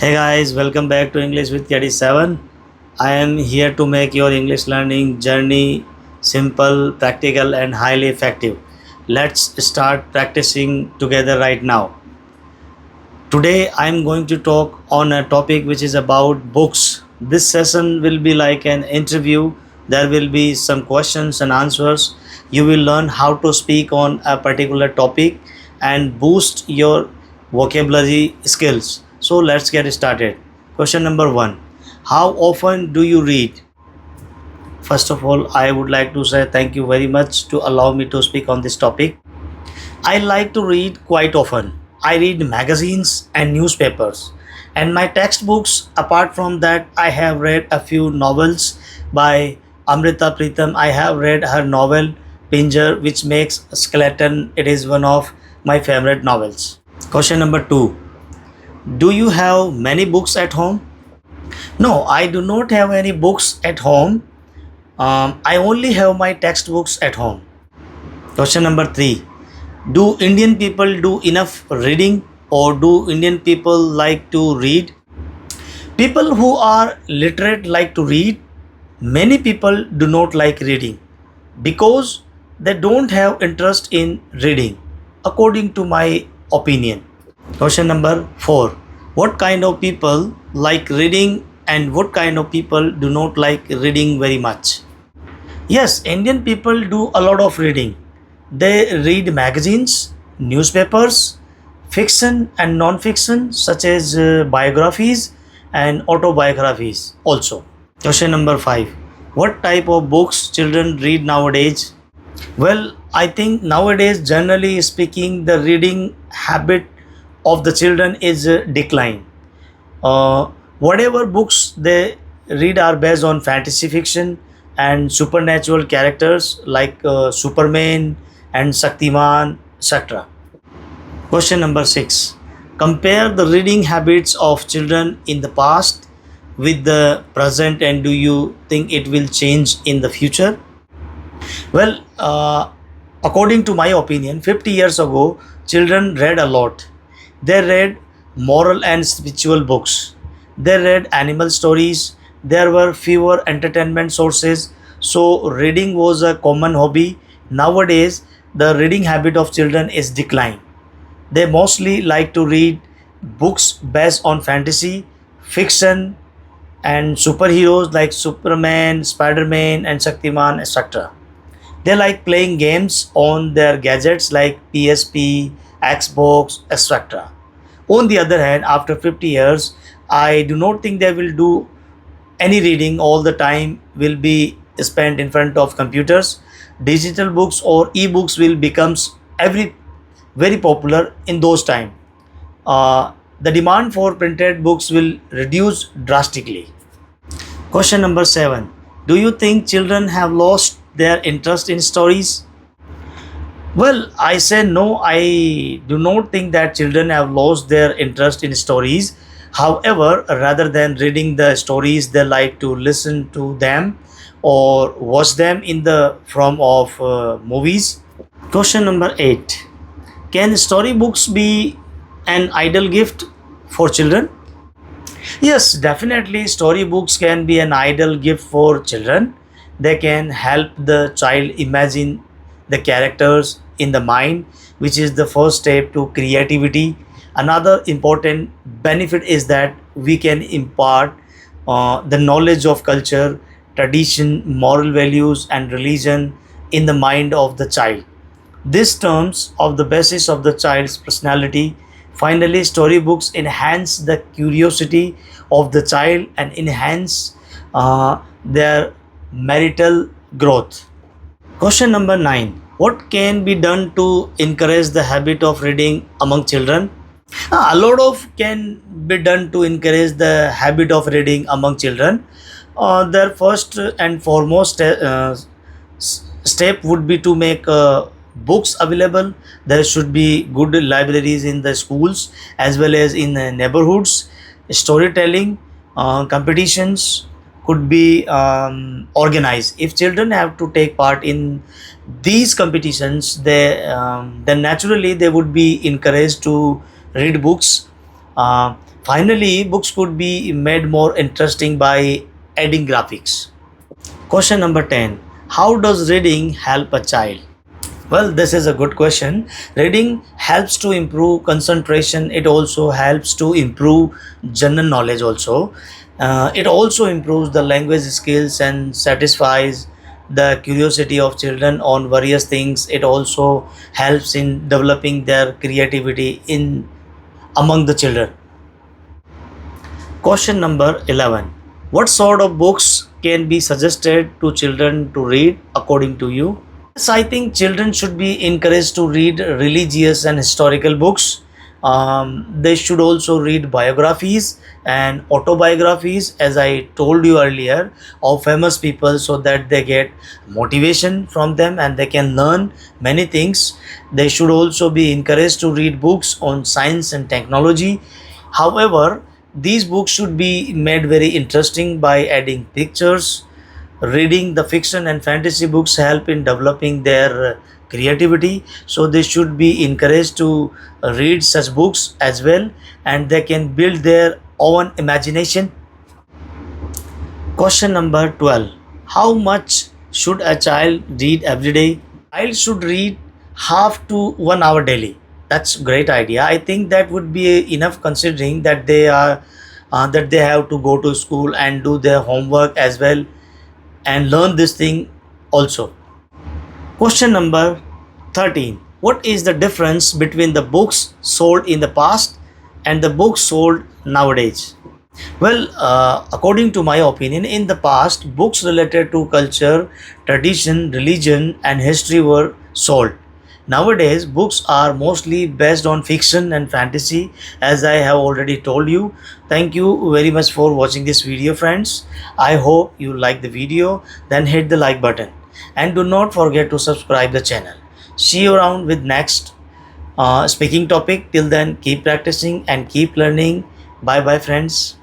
Hey guys, welcome back to English with KD7. I am here to make your English learning journey simple, practical, and highly effective. Let's start practicing together right now. Today I am going to talk on a topic which is about books. This session will be like an interview. There will be some questions and answers. You will learn how to speak on a particular topic and boost your vocabulary skills. So let's get started. Question number 1. How often do you read? First of all, I would like to say thank you very much to allow me to speak on this topic. I like to read quite often. I read magazines and newspapers. And my textbooks, apart from that, I have read a few novels by Amrita Pritam. I have read her novel Pinjar, which makes Skeleton. It is one of my favorite novels. Question number 2. Do you have many books at home? No, I do not have any books at home. I only have my textbooks at home. Question number 3. Do Indian people do enough reading or do Indian people like to read? People who are literate like to read. Many people do not like reading because they don't have interest in reading, according to my opinion. Question number 4. What kind of people like reading and what kind of people do not like reading very much? Yes, Indian people do a lot of reading. They read magazines, newspapers, fiction and non-fiction such as biographies and autobiographies also. Question number 5. What type of books children read nowadays? Well, I think nowadays, generally speaking, the reading habit of the children is decline. Whatever books they read are based on fantasy fiction and supernatural characters like Superman and Shaktiman, etc. Question number 6. Compare the reading habits of children in the past with the present, and do you think it will change in the future? Well, according to my opinion, 50 years ago, children read a lot. They read moral and spiritual books. They read animal stories. There were fewer entertainment sources, so reading was a common hobby. Nowadays, the reading habit of children is declined. They mostly like to read books based on fantasy, fiction, and superheroes like Superman, Spider-Man, and Shaktiman, etc. They like playing games on their gadgets like PSP, Xbox, etc. On the other hand, after 50 years, I do not think they will do any reading. All the time will be spent in front of computers. Digital books or e-books will becomes every very popular in those time. The demand for printed books will reduce drastically. Question number 7. Do you think children have lost their interest in stories? Well, I say no, I do not think that children have lost their interest in stories. However, rather than reading the stories, they like to listen to them or watch them in the form of movies. Question number 8. Can storybooks be an ideal gift for children? Yes, definitely storybooks can be an ideal gift for children. They can help the child imagine the characters in the mind, which is the first step to creativity. Another important benefit is that we can impart the knowledge of culture, tradition, moral values, and religion in the mind of the child. This terms of the basis of the child's personality. Finally, storybooks enhance the curiosity of the child and enhance their marital growth. Question number 9. What can be done to encourage the habit of reading among children? A lot of can be done to encourage the habit of reading among children. Their first and foremost step would be to make books available. There should be good libraries in the schools as well as in the neighborhoods. Storytelling competitions could be organized. If children have to take part in these competitions, then naturally they would be encouraged to read books. Finally, books could be made more interesting by adding graphics. Question number 10. How does reading help a child? Well, this is a good question. Reading helps to improve concentration. It also helps to improve general knowledge also. It also improves the language skills and satisfies the curiosity of children on various things. It also helps in developing their creativity in among the children. Question number 11. What sort of books can be suggested to children to read according to you? Yes, I think children should be encouraged to read religious and historical books. They should also read biographies and autobiographies, as I told you earlier, of famous people so that they get motivation from them and they can learn many things. They should also be encouraged to read books on science and technology. However, these books should be made very interesting by adding pictures. Reading the fiction and fantasy books help in developing their creativity, so they should be encouraged to read such books as well, and they can build their own imagination. Question number 12. How much should a child read every day? Child should read half to 1 hour daily. That's great idea. I think that would be enough, considering that they have to go to school and do their homework as well and learn this thing also. Question number 13. What is the difference between the books sold in the past and the books sold nowadays? Well, according to my opinion, in the past, books related to culture, tradition, religion, and history were sold. Nowadays, books are mostly based on fiction and fantasy, as I have already told you. Thank you very much for watching this video, friends. I hope you like the video. Then hit the like button and do not forget to subscribe the channel. See you around with next speaking topic. Till then, keep practicing and keep learning. Bye bye, friends.